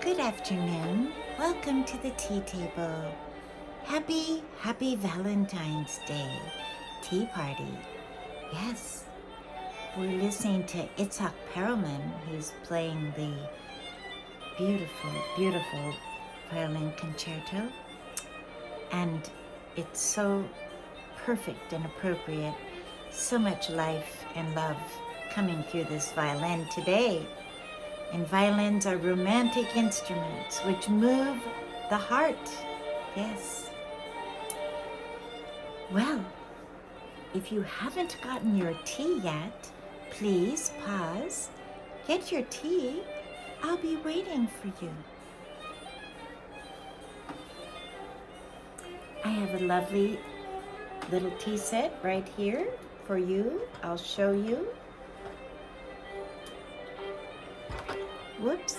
Good afternoon. Welcome to the tea table. Happy Valentine's Day Tea Party. Yes, we're listening to Itzak Perlman, who's playing the beautiful violin concerto. And it's so perfect and appropriate. So much life and love coming through this violin today. And violins are romantic instruments which move the heart. Yes. Well, if you haven't gotten your tea yet, please pause, get your tea. I'll be waiting for you. I have a lovely little tea set right here for you. I'll show you. Whoops.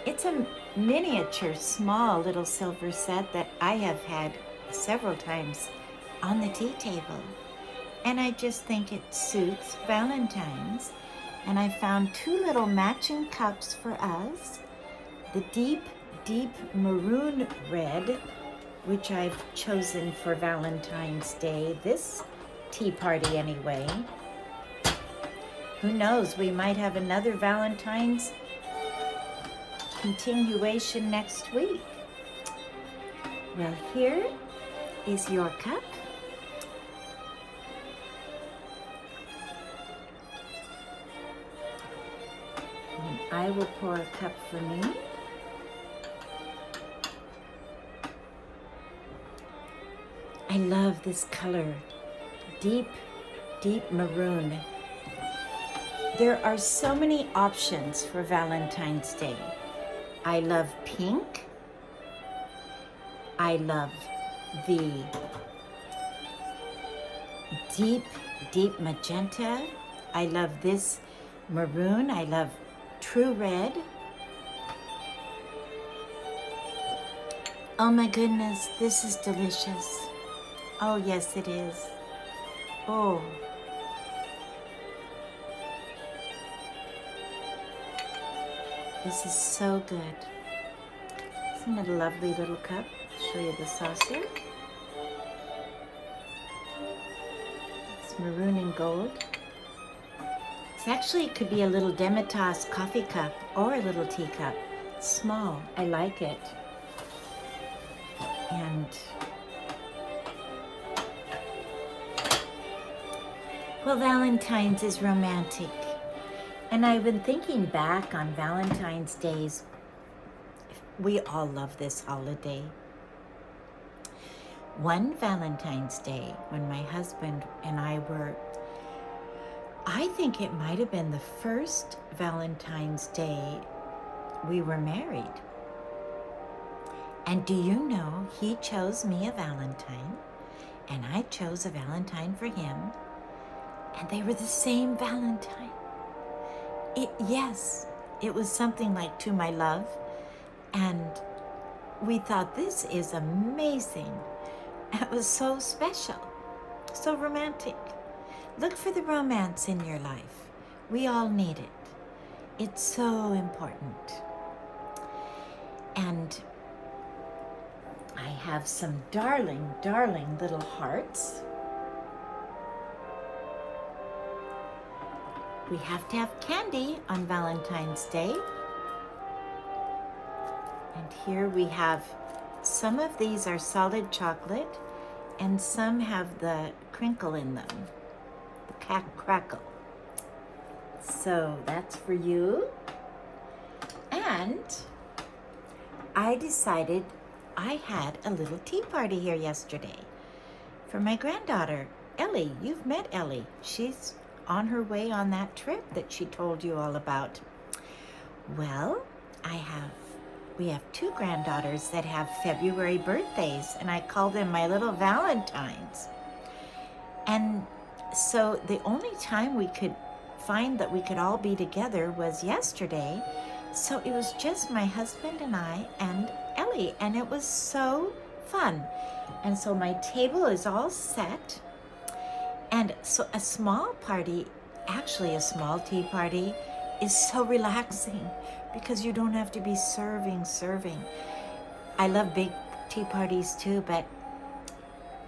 It's a miniature, small little silver set that I have had several times on the tea table. And I just think it suits Valentine's. And I found two little matching cups for us. The deep maroon red, which I've chosen for Valentine's Day, this tea party anyway. Who knows, we might have another Valentine's continuation next week. Well, here is your cup. And I will pour a cup for me. I love this color, deep maroon. There are so many options for Valentine's Day. I love pink. I love the deep magenta. I love this maroon. I love true red. Oh my goodness, this is delicious. Oh yes, it is. Oh. This is so good. Isn't it a lovely little cup? I'll show you the saucer. It's maroon and gold. It could be a little Demitas coffee cup or a little teacup. It's small. I like it. And well, Valentine's is romantic. And I've been thinking back on Valentine's Days. We all love this holiday. One Valentine's Day, when my husband and I think it might have been the first Valentine's Day we were married. And do you know, he chose me a Valentine, and I chose a Valentine for him, and they were the same Valentine. Yes, it was something like To My Love, and we thought, this is amazing. It was so special, so romantic. Look for the romance in your life. We all need it. It's so important. And I have some darling little hearts. We have to have candy on Valentine's Day. And here we have, some of these are solid chocolate and some have the crinkle in them, the crackle. So that's for you. And I decided I had a little tea party here yesterday for my granddaughter, Ellie. You've met Ellie. She's on her way on that trip that she told you all about. Well, we have two granddaughters that have February birthdays, and I call them my little Valentines. And so the only time we could find that we could all be together was yesterday. So it was just my husband and I and Ellie, and it was so fun. And so my table is all set. And so a small party, actually a small tea party, is so relaxing because you don't have to be serving. I love big tea parties too, but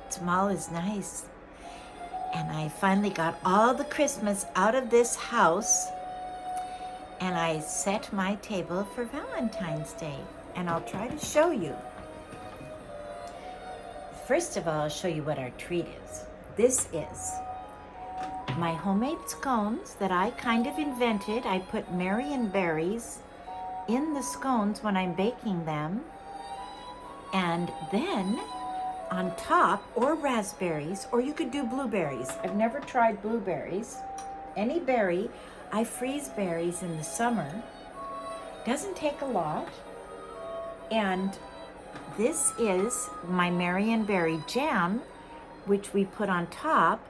small is nice. And I finally got all the Christmas out of this house, and I set my table for Valentine's Day. And I'll try to show you. First of all, I'll show you what our treat is. This is my homemade scones that I kind of invented. I put Marion berries in the scones when I'm baking them. And then on top, or raspberries, or you could do blueberries. I've never tried blueberries. Any berry. I freeze berries in the summer. Doesn't take a lot. And this is my Marion berry jam, which we put on top,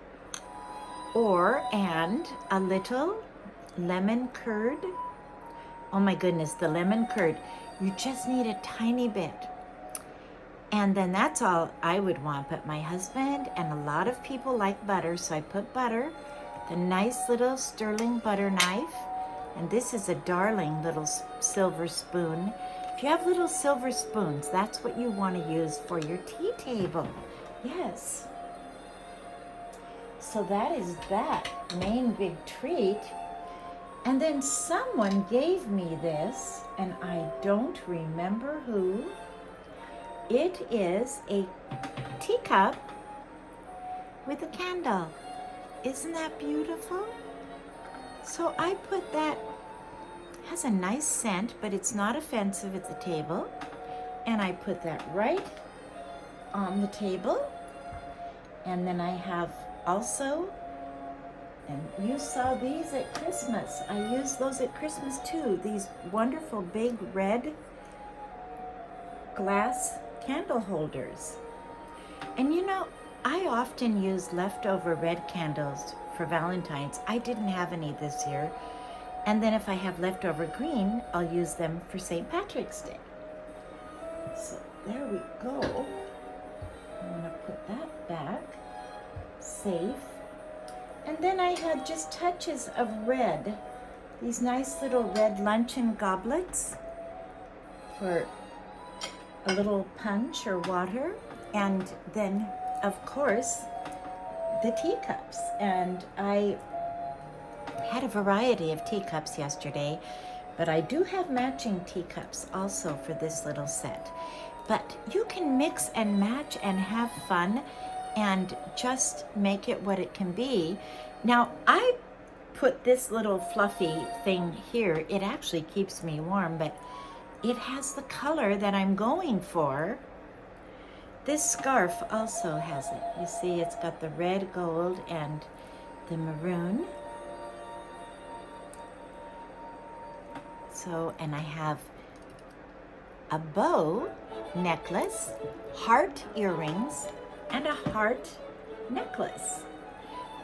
and a little lemon curd. Oh my goodness, the lemon curd. You just need a tiny bit. And then that's all I would want, but my husband and a lot of people like butter, so I put butter, the nice little sterling butter knife, and this is a darling little silver spoon. If you have little silver spoons, that's what you want to use for your tea table. Yes. So that is that main big treat. And then someone gave me this, and I don't remember who. It is a teacup with a candle. Isn't that beautiful? So I put that, has a nice scent, but it's not offensive at the table. And I put that right on the table. And then I have also, and you saw these at Christmas. I used those at Christmas too. These wonderful big red glass candle holders. And you know, I often use leftover red candles for Valentine's. I didn't have any this year. And then if I have leftover green, I'll use them for St. Patrick's Day. So there we go. I'm gonna put that back, safe. And then I had just touches of red, these nice little red luncheon goblets for a little punch or water, and then of course the teacups. And I had a variety of teacups yesterday, but I do have matching teacups also for this little set. But you can mix and match and have fun and just make it what it can be. Now I put this little fluffy thing here. It actually keeps me warm, but it has the color that I'm going for. This scarf also has it. You see, it's got the red, gold, and the maroon. So, and I have a bow necklace, heart earrings, and a heart necklace.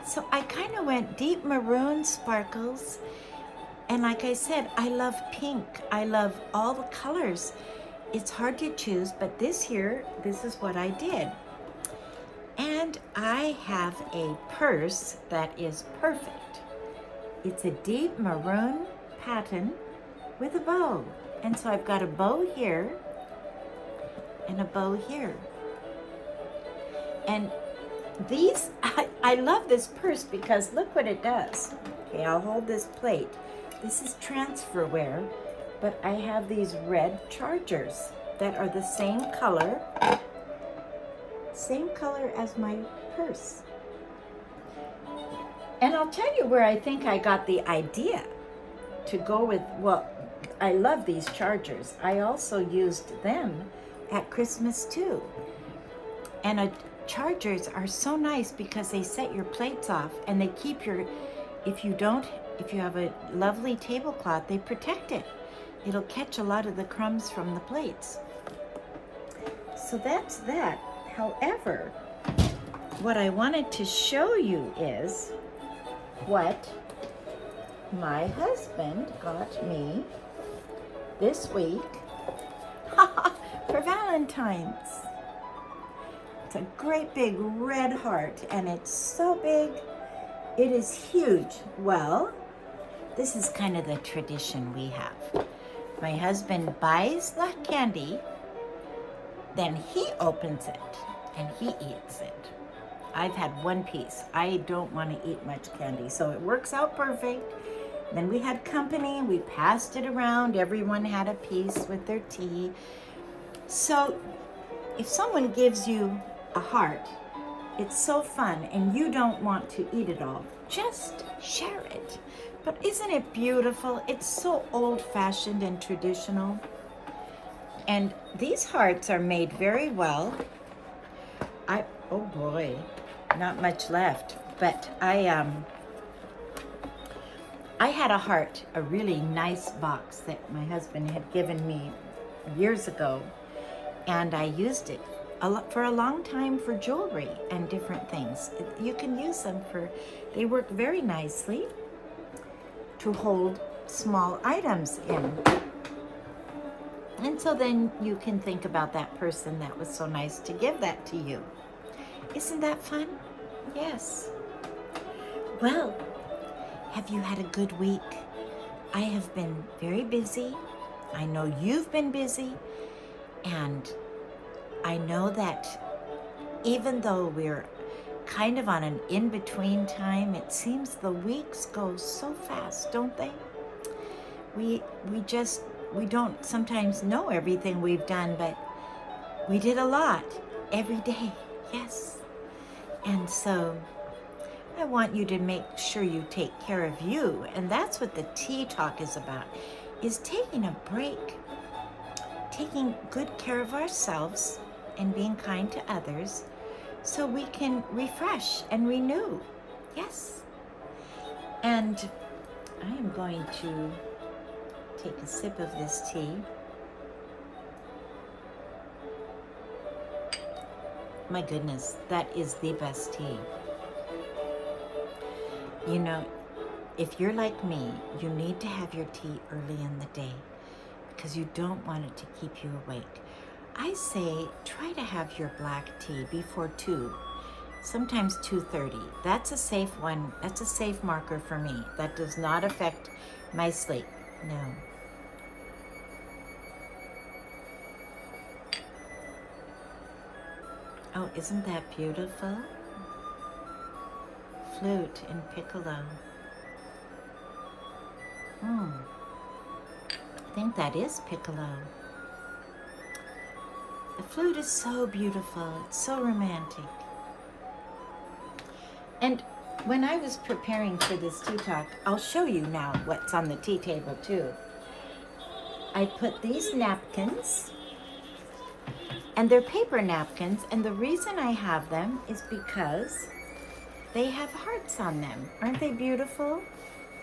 So I kind of went deep maroon sparkles. And like I said, I love pink. I love all the colors. It's hard to choose, but this here, this is what I did. And I have a purse that is perfect. It's a deep maroon pattern with a bow. And so I've got a bow here and a bow here. And these, I love this purse because look what it does. Okay, I'll hold this plate. This is transferware, but I have these red chargers that are the same color as my purse. And I'll tell you where I think I got the idea to go with, well, I love these chargers. I also used them at Christmas too. And chargers are so nice because they set your plates off and they keep your, if you have a lovely tablecloth, they protect it. It'll catch a lot of the crumbs from the plates. So that's that. However, what I wanted to show you is what my husband got me this week for Valentine's. It's a great big red heart, and it's so big. It is huge. Well, This is kind of the tradition we have. My husband buys the candy, then he opens it and he eats it. I've had one piece. I don't want to eat much candy, so it works out perfect. Then we had company, we passed it around, everyone had a piece with their tea. So if someone gives you a heart, it's so fun and you don't want to eat it all, just share it. But isn't it beautiful? It's so old-fashioned and traditional. And these hearts are made very well. Oh boy, not much left, but I had a heart, a really nice box that my husband had given me years ago, and I used it for a long time for jewelry and different things. You can use them they work very nicely to hold small items in. And so then you can think about that person that was so nice to give that to you. Isn't that fun? Yes. Well, have you had a good week? I have been very busy. I know you've been busy. And I know that even though we're kind of on an in-between time, it seems the weeks go so fast, don't they? We don't sometimes know everything we've done, but we did a lot every day. Yes. And so I want you to make sure you take care of you. And that's what the tea talk is about, is taking a break, taking good care of ourselves and being kind to others so we can refresh and renew. Yes. And I am going to take a sip of this tea. My goodness, that is the best tea. You know, if you're like me, you need to have your tea early in the day because you don't want it to keep you awake. I say try to have your black tea before 2, sometimes 2:30. That's a safe one. That's a safe marker for me. That does not affect my sleep. No. Oh, isn't that beautiful? Flute and piccolo. I think that is piccolo. The flute is so beautiful. It's so romantic. And when I was preparing for this tea talk, I'll show you now what's on the tea table too. I put these napkins, and they're paper napkins, and the reason I have them is because they have hearts on them. Aren't they beautiful?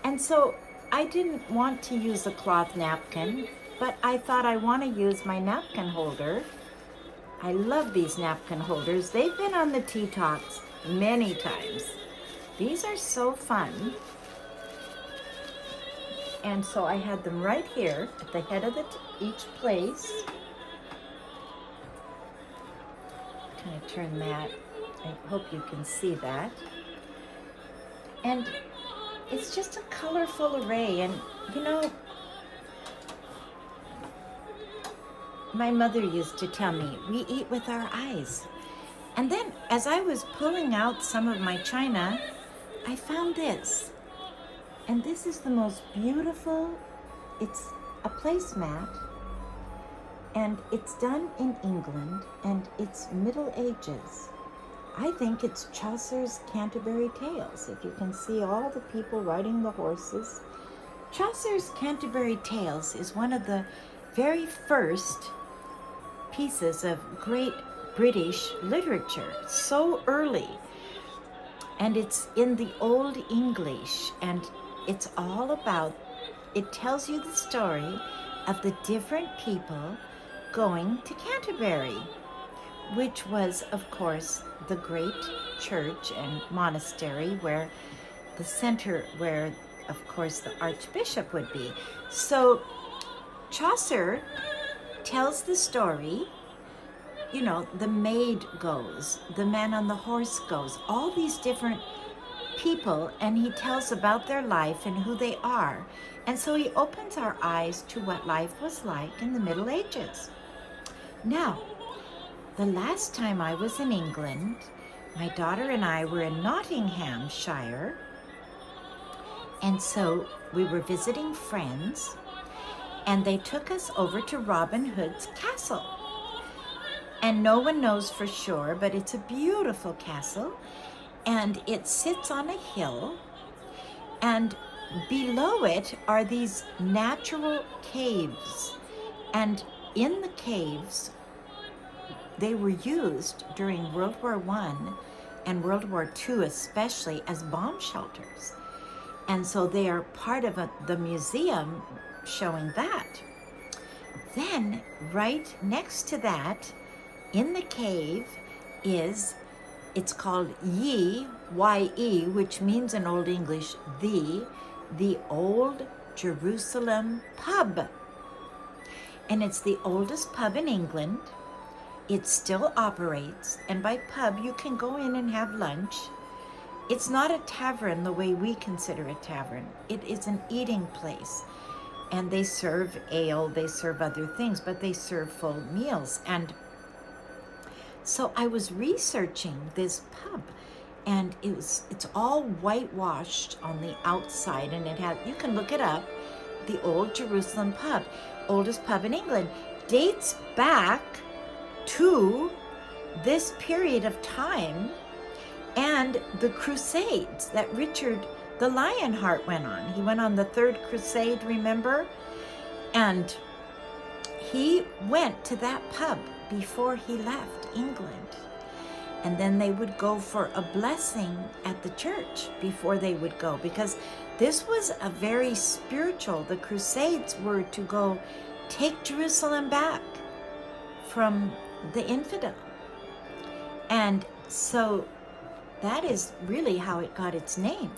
And so I didn't want to use a cloth napkin, but I thought I want to use my napkin holder. I love these napkin holders. They've been on the tea talks many times. These are so fun. And so I had them right here at the head of each place. Kind of turn that. I hope you can see that. And it's just a colorful array. And you know, my mother used to tell me, we eat with our eyes. And then as I was pulling out some of my china, I found this. And this is the most beautiful, it's a placemat, and it's done in England, and it's Middle Ages. I think it's Chaucer's Canterbury Tales, if you can see all the people riding the horses. Chaucer's Canterbury Tales is one of the very first pieces of great British literature, so early. And it's in the Old English, and it's all about, it tells you the story of the different people going to Canterbury, which was, of course, the great church and monastery where the center, where, of course, the archbishop would be. So Chaucer tells the story, you know, the maid goes, the man on the horse goes, all these different people, and he tells about their life and who they are. And so he opens our eyes to what life was like in the Middle Ages. Now, the last time I was in England, my daughter and I were in Nottinghamshire, and so we were visiting friends, and they took us over to Robin Hood's castle. And no one knows for sure, but it's a beautiful castle, and it sits on a hill, and below it are these natural caves. And in the caves, they were used during World War I and World War II especially as bomb shelters. And so they are part of the museum showing that. Then right next to that, in the cave it's called Y-E, which means in Old English, the Old Jerusalem Pub. And it's the oldest pub in England. It still operates, and by pub, you can go in and have lunch. It's not a tavern the way we consider a tavern. It is an eating place. And they serve ale, they serve other things, but they serve full meals. And so I was researching this pub, and it's all whitewashed on the outside, and you can look it up, the Old Jerusalem Pub, oldest pub in England, dates back to this period of time and the Crusades that Richard the Lionheart went on. He went on the Third Crusade, remember? And he went to that pub before he left England. And then they would go for a blessing at the church before they would go, because this was a very spiritual, the Crusades were to go take Jerusalem back from the infidel. And so that is really how it got its name.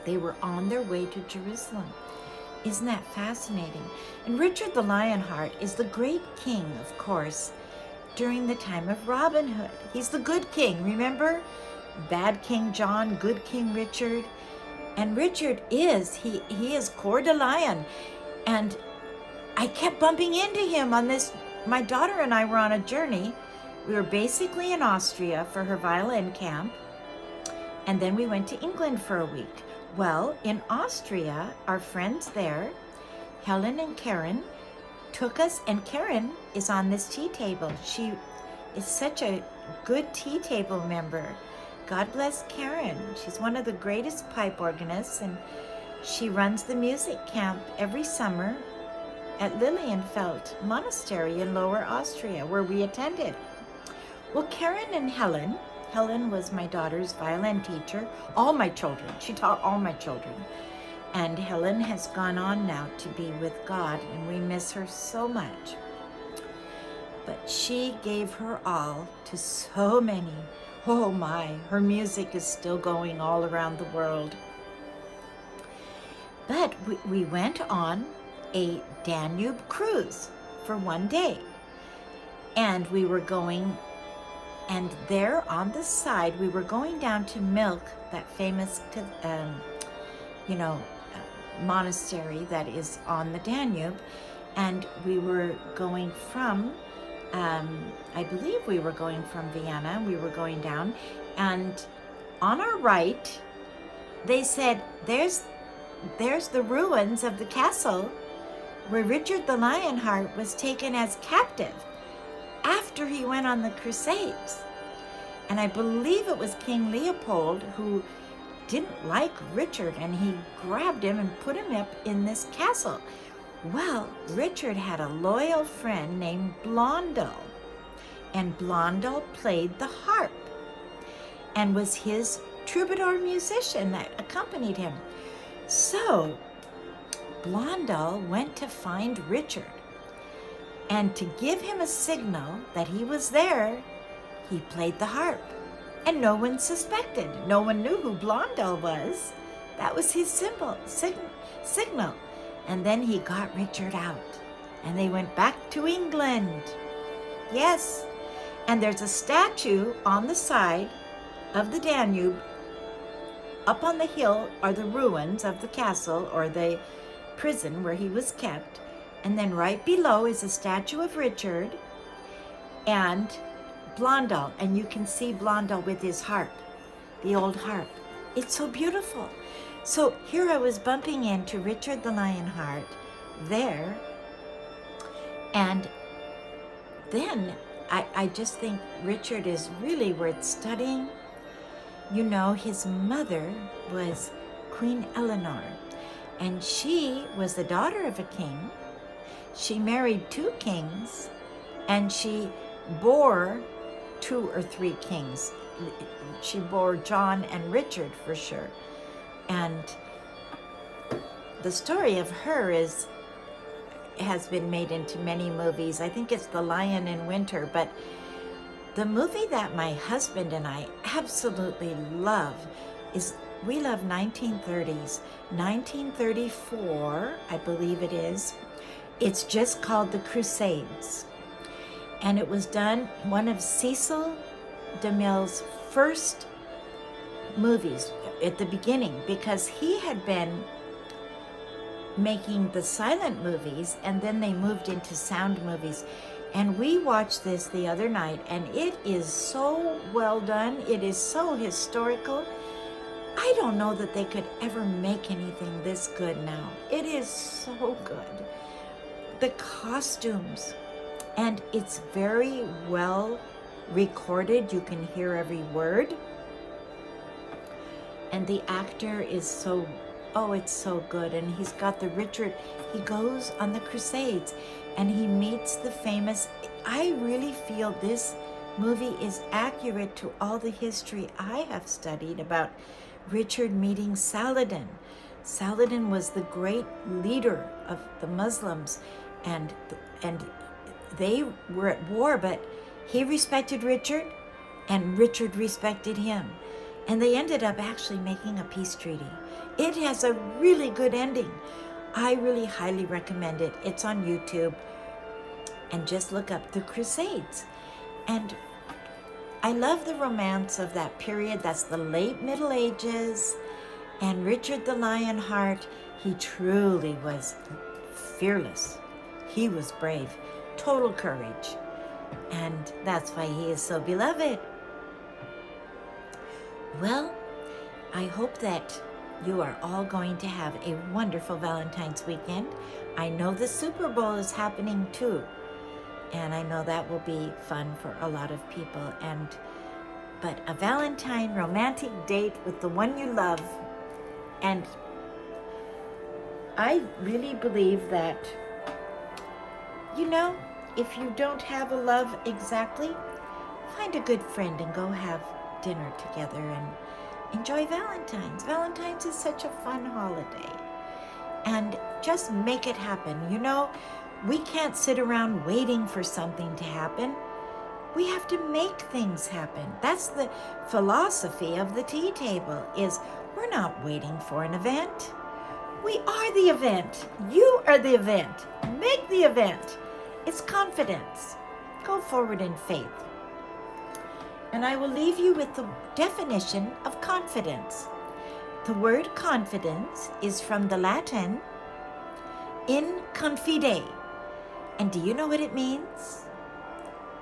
They were on their way to Jerusalem. Isn't that fascinating? And Richard the Lionheart is the great king, of course, during the time of Robin Hood. He's the good king, remember? Bad King John, good King Richard. And Richard he is Coeur de Lion. And I kept bumping into him on this. My daughter and I were on a journey. We were basically in Austria for her violin camp. And then we went to England for a week. Well, in Austria, our friends there, Helen and Karen, took us, and Karen is on this tea table. She is such a good tea table member. God bless Karen. She's one of the greatest pipe organists, and she runs the music camp every summer at Lilienfeld Monastery in Lower Austria, where we attended. Well, Karen and Helen was my daughter's violin teacher, all my children. She taught all my children. And Helen has gone on now to be with God, and we miss her so much. But she gave her all to so many. Oh my, her music is still going all around the world. But we went on a Danube cruise for one day. And we were going, and there on the side, we were going down to milk that famous, monastery that is on the Danube. And we were going from, I believe we were going from Vienna. We were going down, and on our right, they said, there's the ruins of the castle where Richard the Lionheart was taken as captive after he went on the Crusades. And I believe it was King Leopold who didn't like Richard, and he grabbed him and put him up in this castle. Well, Richard had a loyal friend named Blondel, and Blondel played the harp and was his troubadour musician that accompanied him. So Blondel went to find Richard, and to give him a signal that he was there, he played the harp. And no one suspected. No one knew who Blondel was. That was his signal. And then he got Richard out, and they went back to England. Yes. And there's a statue on the side of the Danube up on the hill are the ruins of the castle or the prison where he was kept. And then right below is a statue of Richard and Blondel. And you can see Blondel with his harp, the old harp. It's so beautiful. So here I was bumping into Richard the Lionheart there. And then I just think Richard is really worth studying. You know, his mother was Queen Eleanor, and she was the daughter of a king. She married 2 kings, and she bore 2 or 3 kings. She bore John and Richard for sure. And the story of her has been made into many movies. I think it's The Lion in Winter, but the movie that my husband and I absolutely love is, we love 1930s. 1934, I believe it is. It's just called The Crusades. And it was done, one of Cecil DeMille's first movies at the beginning, because he had been making the silent movies, and then they moved into sound movies. And we watched this the other night, and it is so well done. It is so historical. I don't know that they could ever make anything this good now. It is so good. The costumes, and it's very well recorded. You can hear every word. And the actor is so, oh, it's so good. And he's got the Richard, he goes on the Crusades and he meets the famous, I really feel this movie is accurate to all the history I have studied about Richard meeting Saladin. Saladin was the great leader of the Muslims, and they were at war, but he respected Richard and Richard respected him. And they ended up actually making a peace treaty. It has a really good ending. I really highly recommend it. It's on YouTube. And just look up The Crusades. And I love the romance of that period. That's the late Middle Ages. And Richard the Lionheart, he truly was fearless. He was brave, total courage. And that's why he is so beloved. Well, I hope that you are all going to have a wonderful Valentine's weekend. I know the Super Bowl is happening too, and I know that will be fun for a lot of people. But a Valentine romantic date with the one you love, and I really believe that, you know, if you don't have a love exactly, find a good friend and go have dinner together and enjoy Valentine's. Valentine's is such a fun holiday. And just make it happen. You know, we can't sit around waiting for something to happen. We have to make things happen. That's the philosophy of the tea table, is we're not waiting for an event. We are the event. You are the event. Make the event. It's confidence. Go forward in faith. And I will leave you with the definition of confidence. The word confidence is from the Latin in confide. And do you know what it means?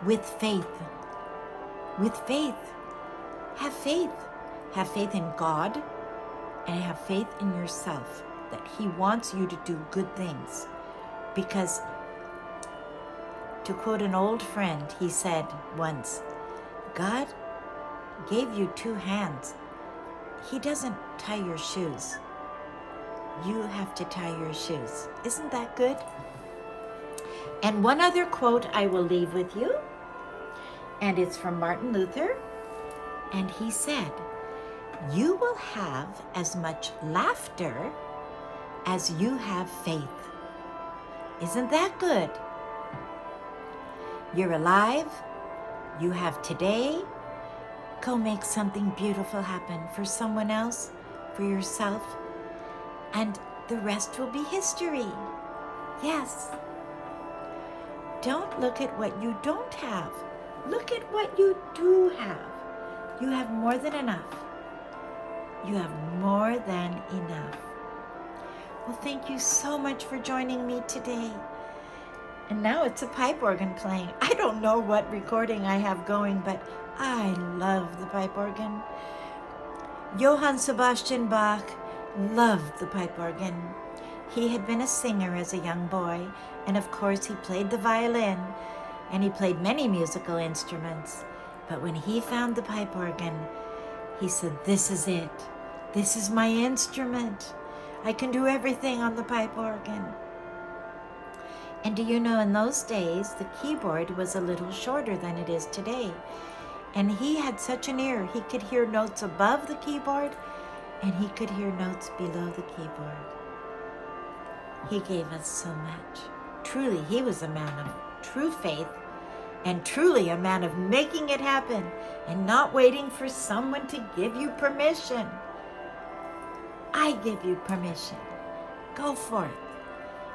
With faith. With faith. Have faith. Have faith in God and have faith in yourself that He wants you to do good things. Because, to quote an old friend, he said once, God gave you 2 hands. He doesn't tie your shoes. You have to tie your shoes. Isn't that good? And one other quote I will leave with you, and it's from Martin Luther, and he said, you will have as much laughter as you have faith. Isn't that good? You're alive. You have today. Go make something beautiful happen for someone else, for yourself, and the rest will be history. Yes. Don't look at what you don't have. Look at what you do have. You have more than enough. You have more than enough. Well, thank you so much for joining me today. And now it's a pipe organ playing. I don't know what recording I have going, but I love the pipe organ. Johann Sebastian Bach loved the pipe organ. He had been a singer as a young boy, and of course he played the violin, and he played many musical instruments. But when he found the pipe organ, he said, "This is it. This is my instrument. I can do everything on the pipe organ." And do you know, in those days, the keyboard was a little shorter than it is today. And he had such an ear. He could hear notes above the keyboard, and he could hear notes below the keyboard. He gave us so much. Truly, he was a man of true faith, and truly a man of making it happen and not waiting for someone to give you permission. I give you permission. Go forth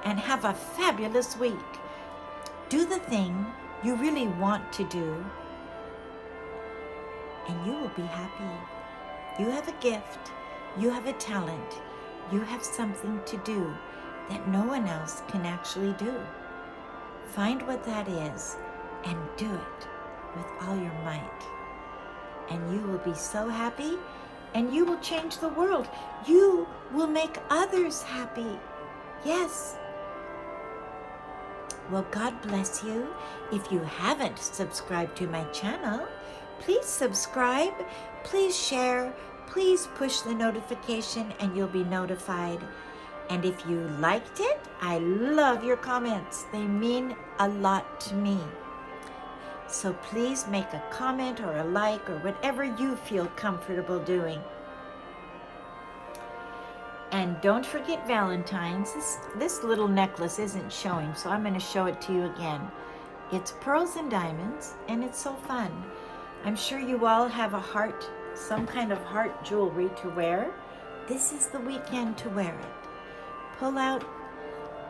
and have a fabulous week. Do the thing you really want to do, and you will be happy. You have a gift. You have a talent. You have something to do that no one else can actually do. Find what that is and do it with all your might. And you will be so happy, and you will change the world. You will make others happy. Yes. Well, God bless you. If you haven't subscribed to my channel, please subscribe, please share, please push the notification and you'll be notified. And if you liked it, I love your comments. They mean a lot to me. So please make a comment or a like or whatever you feel comfortable doing. And don't forget Valentine's. This little necklace isn't showing, so I'm going to show it to you again. It's pearls and diamonds, and it's so fun. I'm sure you all have a heart, some kind of heart jewelry to wear. This is the weekend to wear it. Pull out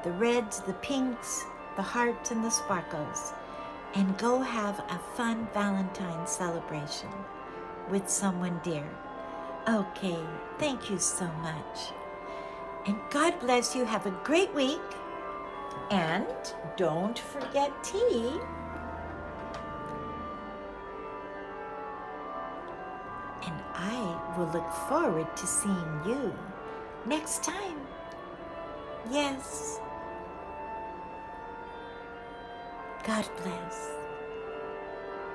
the reds, the pinks, the hearts, and the sparkles, and go have a fun Valentine's celebration with someone dear. Okay, thank you so much. And God bless you. Have a great week. And don't forget tea. And I will look forward to seeing you next time. Yes. God bless.